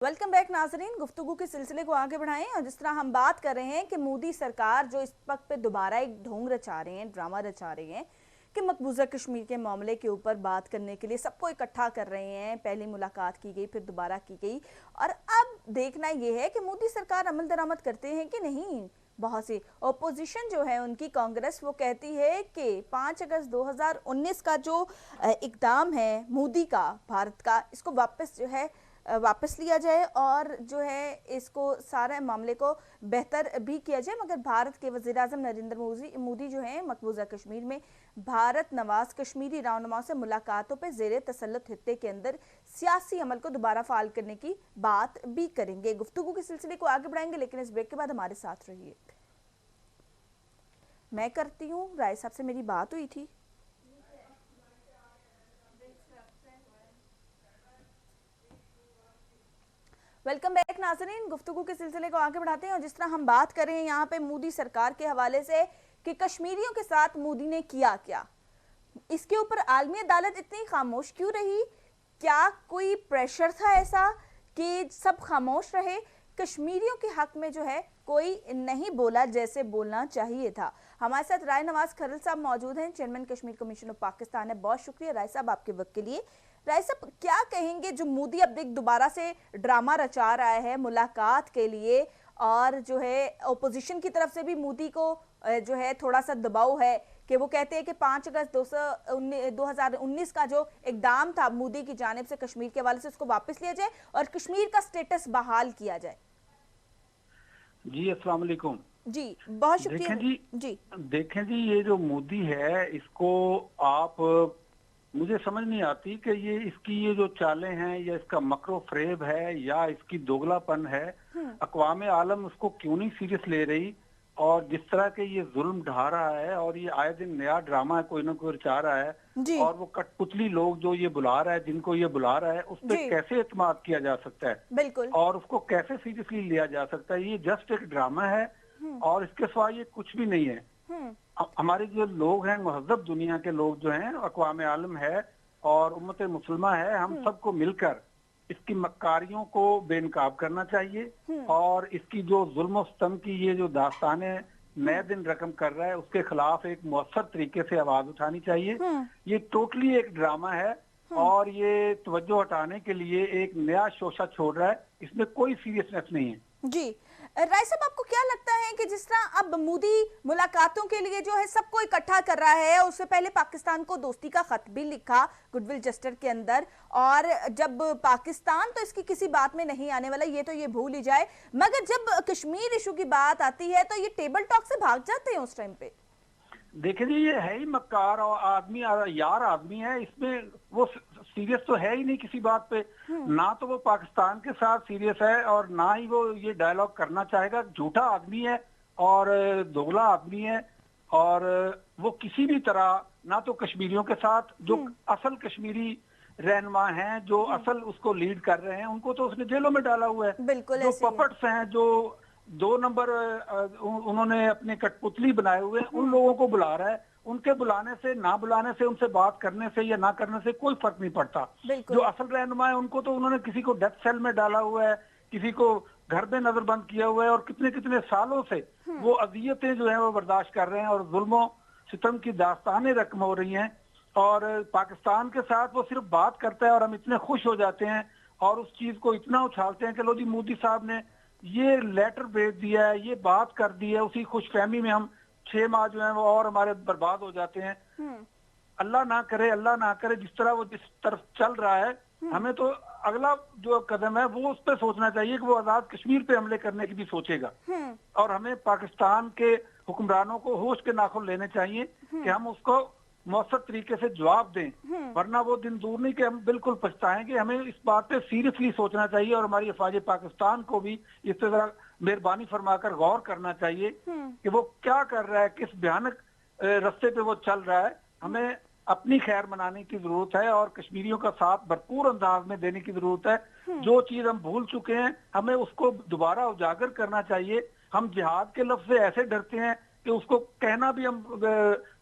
Welcome back नाजरीन। गुफ्तगू के सिलसिले को आगे बढ़ाएं और जिस तरह हम बात कर रहे हैं कि मोदी सरकार जो इस वक्त पे दोबारा एक ढोंग रचा रहे हैं, ड्रामा रचा रहे हैं कि मकबूजा कश्मीर के मामले के ऊपर बात करने के लिए सबको इकट्ठा कर रहे हैं। पहली मुलाकात की गई, फिर दोबारा की गई और अब देखना यह है कि मोदी सरकार अमल दरामद करते हैं कि नहीं। बहुत सी ओपोजिशन जो है उनकी कांग्रेस वो कहती है कि 5 अगस्त 2019 का जो इकदाम है मोदी का, भारत का, इसको वापस लिया जाए और जो है इसको सारे मामले को बेहतर भी किया जाए। मगर भारत के वज़ीर-ए-आज़म नरेंद्र मोदी जो हैं मकबूजा कश्मीर में भारत नवाज कश्मीरी रहनुमाओं से मुलाकातों पर ज़ेरे तसल्लुत खित्ते के अंदर सियासी अमल को दोबारा फाल करने की बात भी करेंगे। गुफ्तगू के सिलसिले को आगे बढ़ाएंगे, लेकिन इस ब्रेक के बाद हमारे साथ रहिए। मैं करती हूँ, राय साहब से मेरी बात हुई थी। वेलकम बैक नाजरीन। गुफ्तगू के सिलसिले को आगे बढ़ाते हैं और जिस तरह हम बात कर रहे हैं यहाँ पे मोदी सरकार के हवाले से कि कश्मीरियों के साथ मोदी ने किया क्या, इसके ऊपर आलमी अदालत इतनी खामोश क्यों रही? क्या कोई प्रेशर था ऐसा कि सब खामोश रहे? कश्मीरियों के हक में जो है कोई नहीं बोला जैसे बोलना चाहिए था। हमारे साथ राय नवाज खरल साहब मौजूद हैं, chairman Kashmir commission of Pakistan है। बहुत शुक्रिया राय साहब आपके वक्त के लिए। राय साहब, क्या कहेंगे जो मोदी अब एक दोबारा से ड्रामा रचा रहा है मुलाकात के लिए और जो है ओपोजिशन की तरफ से भी मोदी को जो है थोड़ा सा दबाव है कि वो कहते हैं कि 5 अगस्त 2019 का जो इकदाम था मोदी की जानिब से कश्मीर के हवाले से उसको वापस लिया जाए और कश्मीर का स्टेटस बहाल किया जाए। जी अस्सलाम वालेकुम। जी बहुत शुक्रिया। देखें जी, ये जो मोदी है इसको आप मुझे समझ नहीं आती कि इसकी जो चालें हैं या इसका मकरो फरेब है या इसकी दोगलापन है। अक़वाम आलम उसको क्यों नहीं सीरियस ले रही और जिस तरह के ये जुल्म ढा रहा है और ये आए दिन नया ड्रामा कोई ना कोई रचा रहा है और वो कठपुतली लोग जो ये बुला रहा है, जिनको ये बुला रहा है, उस पर कैसे एतमाद किया जा सकता है? बिल्कुल। और उसको कैसे सीरियसली लिया जा सकता है? ये जस्ट एक ड्रामा है और इसके सिवा ये कुछ भी नहीं है। हमारे जो लोग हैं, महज़ब दुनिया के लोग जो हैं, अक़वाम आलम है और उम्मत मुसलमा है, हम सबको मिलकर इसकी मक्कारियों को बेनकाब करना चाहिए और इसकी जो जुल्म सितम की ये जो दास्तानें नए दिन रकम कर रहा है उसके खिलाफ एक मौसर तरीके से आवाज उठानी चाहिए। ये टोटली एक ड्रामा है और ये तवज्जो हटाने के लिए एक नया शोशा छोड़ रहा है, इसमें कोई सीरियसनेस नहीं है। जी राय साहब, आपको क्या लगता है कि जिस तरह अब मोदी मुलाकातों के लिए जो है सबको इकट्ठा कर रहा है, उससे पहले पाकिस्तान को दोस्ती का खत भी लिखा गुडविल जेस्टर के अंदर, और जब पाकिस्तान तो इसकी किसी बात में नहीं आने वाला, ये भूल ही जाए, मगर जब कश्मीर इशू की बात आती है तो ये टेबल टॉक से भाग जाते हैं उस टाइम पे। देखिए जी, ये है ही मक्कार और आदमी, यार आदमी है, इसमें वो सीरियस तो है ही नहीं किसी बात पे। ना तो वो पाकिस्तान के साथ सीरियस है और ना ही वो ये डायलॉग करना चाहेगा। झूठा आदमी है और दोगला आदमी है और वो किसी भी तरह ना तो कश्मीरियों के साथ, जो असल कश्मीरी रहनुमा हैं, जो असल उसको लीड कर रहे हैं, उनको तो उसने जेलों में डाला हुआ है। बिल्कुल। जो पपट्स हैं, जो 2 नंबर उन्होंने अपने कठपुतली बनाए हुए, उन लोगों को बुला रहा है। उनके बुलाने से, ना बुलाने से, उनसे बात करने से या ना करने से कोई फर्क नहीं पड़ता। जो असल रहनुमा है उनको तो उन्होंने किसी को डेथ सेल में डाला हुआ है, किसी को घर में नजरबंद किया हुआ है और कितने कितने सालों से वो अजियतें जो है वो बर्दाश्त कर रहे हैं और जुल्मों सितम की दास्तानें रकम हो रही हैं। और पाकिस्तान के साथ वो सिर्फ बात करता है और हम इतने खुश हो जाते हैं और उस चीज को इतना उछालते हैं कि लो जी, मोदी साहब ने ये लेटर भेज दिया है, ये बात कर दी है। उसी खुशफहमी में हम 6 माह जो है वो और हमारे बर्बाद हो जाते हैं। अल्लाह ना करे जिस तरह वो जिस तरफ चल रहा है, हमें तो अगला जो कदम है वो उस पर सोचना चाहिए कि वो आजाद कश्मीर पे हमले करने की भी सोचेगा और हमें पाकिस्तान के हुक्मरानों को होश के नाखुन लेने चाहिए कि हम उसको मौसर तरीके से जवाब दें, वरना वो दिन दूर नहीं कि हम बिल्कुल पछताएंगे। हमें इस बात पे सीरियसली सोचना चाहिए और हमारी अफवाज पाकिस्तान को भी इस तरह मेहरबानी फरमाकर गौर करना चाहिए कि वो क्या कर रहा है, किस भयानक रास्ते पे वो चल रहा है। हमें अपनी खैर मनाने की जरूरत है और कश्मीरियों का साथ भरपूर अंदाज में देने की जरूरत है। जो चीज हम भूल चुके हैं हमें उसको दोबारा उजागर करना चाहिए। हम जिहाद के लफ्ज से ऐसे डरते हैं कि उसको कहना भी हम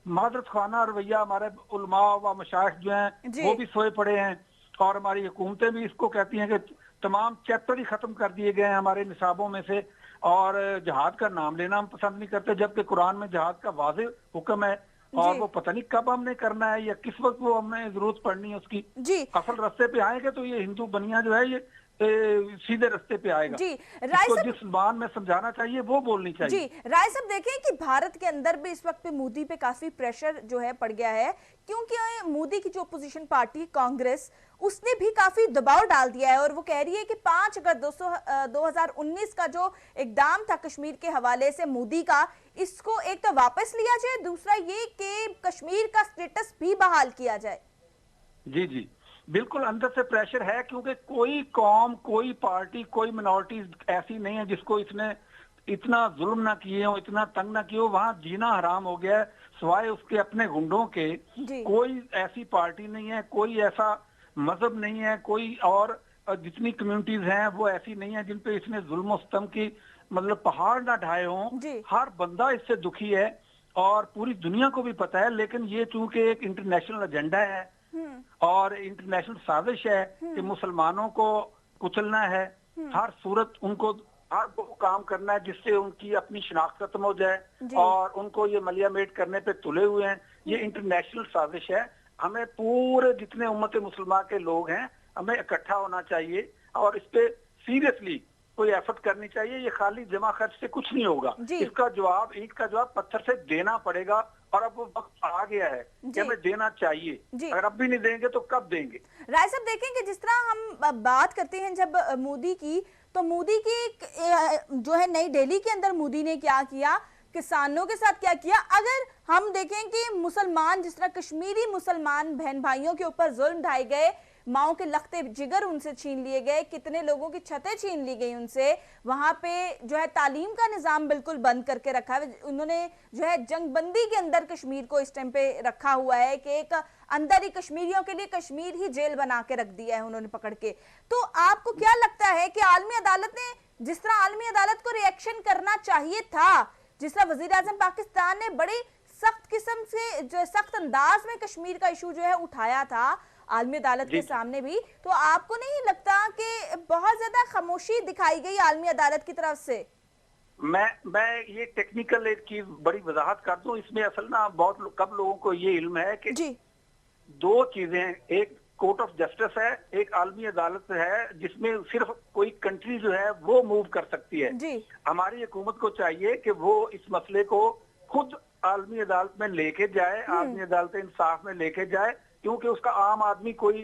मादरत खाना रवैया, हमारे उलमा व मशाइख जो हैं वो भी सोए पड़े हैं और हमारी हुकूमतें भी इसको कहती हैं कि तमाम चैप्टर ही खत्म कर दिए गए हैं हमारे निसाबों में से, और जिहाद का नाम लेना हम पसंद नहीं करते, जबकि कुरान में जिहाद का वाज़ेह हुक्म है, और वो पता नहीं कब हमने करना है या किस वक्त वो हमें जरूरत पड़नी है उसकी। जी असल रास्ते पे आएंगे तो ये हिंदू बनिया जो है ये सीधे रास्ते पे आएगा। जी राय साहब, जिस जुबान में समझाना चाहिए वो बोलनी चाहिए। जी राय साहब, देखें कि भारत के अंदर भी इस वक्त पे मोदी पे काफी प्रेशर जो है पड़ गया है, क्योंकि मोदी की जो अपोजिशन पार्टी कांग्रेस, उसने भी काफी दबाव डाल दिया है और वो कह रही है कि 5 अगस्त 2019 का जो इकदाम था कश्मीर के हवाले से मोदी का, इसको एक तो वापस लिया जाए, दूसरा ये कि कश्मीर का स्टेटस भी बहाल किया जाए। जी जी, बिल्कुल अंदर से प्रेशर है, क्योंकि कोई कौम, कोई पार्टी, कोई मिनॉरिटी ऐसी नहीं है जिसको इसने इतना जुल्म ना किए हो, इतना तंग ना किए हो। वहां जीना हराम हो गया है, सिवाय उसके अपने गुंडों के। कोई ऐसी पार्टी नहीं है, कोई ऐसा मजहब नहीं है, कोई और जितनी कम्युनिटीज हैं वो ऐसी नहीं है जिन पे इसने जुल्म और सितम की मतलब पहाड़ ना ढाए हों। हर बंदा इससे दुखी है और पूरी दुनिया को भी पता है, लेकिन ये चूंकि एक इंटरनेशनल एजेंडा है और इंटरनेशनल साजिश है कि मुसलमानों को कुचलना है, हर सूरत उनको हर वो काम करना है जिससे उनकी अपनी शिनाख्त खत्म हो जाए, और उनको ये मलियामेट करने पे तुले हुए हैं। ये इंटरनेशनल साजिश है। हमें पूरे जितने उम्मत मुसलमान के लोग हैं, हमें इकट्ठा होना चाहिए और इस पे सीरियसली कोई एफर्ट करनी चाहिए। ये खाली जमा खर्च से कुछ नहीं होगा। इसका जवाब, ईंट का जवाब पत्थर से देना पड़ेगा, और अब वो वक्त आ गया है कि हमें देना चाहिए। अगर अब भी नहीं देंगे तो कब देंगे? राय साहब, देखेंगे जिस तरह हम बात करते हैं जब मोदी की, तो मोदी की जो है नई दिल्ली के अंदर मोदी ने क्या किया, किसानों के साथ क्या किया। अगर हम देखें कि मुसलमान, जिस तरह कश्मीरी मुसलमान बहन भाइयों के ऊपर जुल्म ढाए गए, माओ के लखते जिगर उनसे छीन लिए गए, कितने लोगों की छतें छीन ली गई उनसे, वहां पे जो है तालीम का निजाम बिल्कुल बंद करके रखा है। उन्होंने जो है जंगबंदी के अंदर कश्मीर को इस टाइम पे रखा हुआ है कि एक अंदर ही कश्मीरियों के लिए कश्मीर ही जेल बना के रख दिया है उन्होंने पकड़ के। तो आपको क्या लगता है कि आलमी अदालत ने, जिस तरह आलमी अदालत को रिएक्शन करना चाहिए था, जिस तरह वजीर आजम पाकिस्तान ने बड़ी सख्त किस्म से, जो सख्त अंदाज में कश्मीर का इशू जो है उठाया था आलमी अदालत के सामने भी, तो आपको नहीं लगता कि बहुत ज्यादा खामोशी दिखाई गई आलमी अदालत की तरफ से? मैं ये टेक्निकल एक चीज बड़ी वजाहत कर दूं। इसमें असल ना बहुत कम लोगों को ये इल्म है कि दो चीजें, एक कोर्ट ऑफ जस्टिस है, एक आलमी अदालत है, जिसमें सिर्फ कोई कंट्री जो है वो मूव कर सकती है। हमारी हुकूमत को चाहिए कि वो इस मसले को खुद आलमी अदालत में लेके जाए, आलमी अदालत इंसाफ में लेके जाए, क्योंकि उसका आम आदमी कोई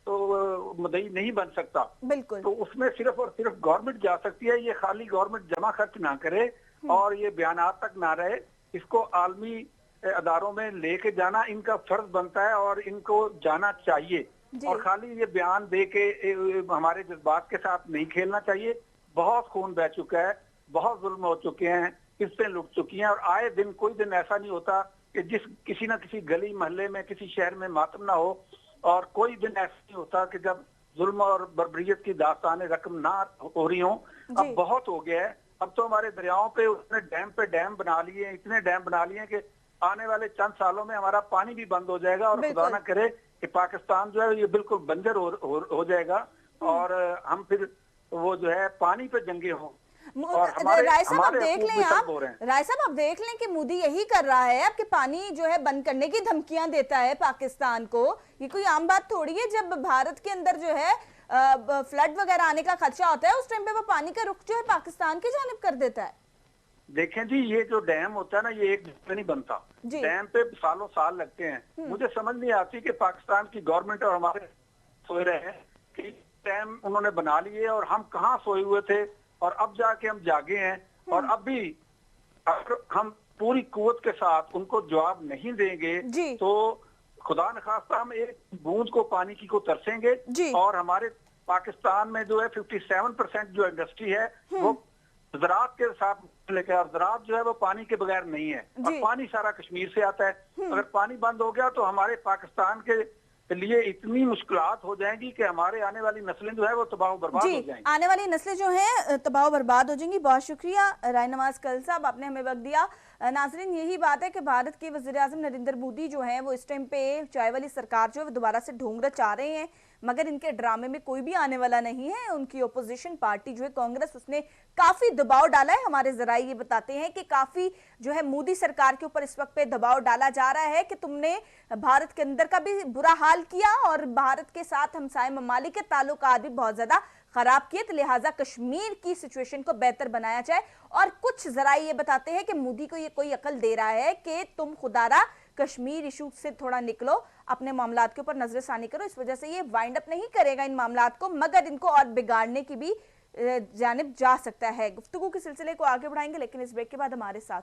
तो मुद्दई नहीं बन सकता। बिल्कुल। तो उसमें सिर्फ और सिर्फ गवर्नमेंट जा सकती है। ये खाली गवर्नमेंट जमा खर्च ना करे और ये बयानात तक ना रहे, इसको आलमी अदारों में लेके जाना इनका फर्ज बनता है और इनको जाना चाहिए। और खाली ये बयान दे के हमारे जज्बात के साथ नहीं खेलना चाहिए। बहुत खून बह चुका है, बहुत जुल्म हो चुके हैं, किस्तें लुट चुकी हैं, और आए दिन कोई दिन ऐसा नहीं होता कि जिस किसी ना किसी गली मोहल्ले में, किसी शहर में मातम ना हो, और कोई दिन ऐसा नहीं होता कि जब जुल्म और बर्बरियत की दास्तानें रकम ना हो रही हों। अब बहुत हो गया है। अब तो हमारे दरियाओं पे उसने डैम पे डैम बना लिए, इतने डैम बना लिए कि आने वाले चंद सालों में हमारा पानी भी बंद हो जाएगा, और खुदा ना करे कि पाकिस्तान जो है ये बिल्कुल बंजर हो जाएगा और हम फिर वो जो है पानी पे जंगे हों। राय साहब आप देख लें, राय साहब आप देख लें कि मोदी यही कर रहा है, आपके पानी जो है बंद करने की धमकियां देता है पाकिस्तान को। ये कोई आम बात थोड़ी है। जब भारत के अंदर जो है फ्लड वगैरह आने का खदशा होता है, उस टाइम पे वो पानी का रुख जो है पाकिस्तान की जानिब कर देता है। देखें जी, ये जो डैम होता है ना, ये एक दिन पे नहीं बनता। डैम पे सालों साल लगते हैं। मुझे समझ नहीं आती कि पाकिस्तान की गवर्नमेंट और हमारे सोए रहे हैं कि डैम उन्होंने बना लिए और हम कहाँ सोए हुए थे, और अब जाके हम जागे हैं। और अब भी अगर हम पूरी कुव्वत के साथ उनको जवाब नहीं देंगे तो खुदा न खास्ता हम एक बूंद को पानी की को तरसेंगे। और हमारे पाकिस्तान में जो है 57% जो इंडस्ट्री है वो ज़राअत के साथ लेकर, और ज़राअत जो है वो पानी के बगैर नहीं है, और पानी सारा कश्मीर से आता है। अगर पानी बंद हो गया तो हमारे पाकिस्तान के लिए इतनी मुश्किलात हो जाएंगी कि हमारे आने वाली नस्लें जो है वो तबाह बर्बाद हो जाएंगी। आने वाली नस्लें जो हैं तबाह बर्बाद हो जाएंगी। बहुत शुक्रिया राय नवाज कल साहब, आपने हमें वक्त दिया। नाजरीन, यही बात है कि भारत के वज़ीर-ए-आज़म नरेंद्र मोदी जो हैं वो इस टाइम पे चाय वाली सरकार जो है वो दोबारा से ढोंग रचा रहे हैं, मगर इनके ड्रामे में कोई भी आने वाला नहीं है। उनकी ओपोजिशन पार्टी जो है कांग्रेस, उसने काफी दबाव डाला है। हमारे जराये ये बताते हैं कि काफी जो है मोदी सरकार के ऊपर इस वक्त पे दबाव डाला जा रहा है कि तुमने भारत के अंदर का भी बुरा हाल किया और भारत के साथ हमसाये ममालिक के ताल्लुकात भी बहुत ज्यादा खराब किए, तो लिहाजा कश्मीर की सिचुएशन को बेहतर बनाया जाए। और कुछ जराये ये बताते हैं कि मोदी को ये कोई अकल दे रहा है कि तुम खुदारा कश्मीर इशू से थोड़ा निकलो, अपने मामलात के ऊपर नजरसानी करो। इस वजह से ये वाइंड अप नहीं करेगा इन मामलात को, मगर इनको और बिगाड़ने की भी जानिब जा सकता है। गुफ्तगू के सिलसिले को आगे बढ़ाएंगे, लेकिन इस ब्रेक के बाद हमारे साथ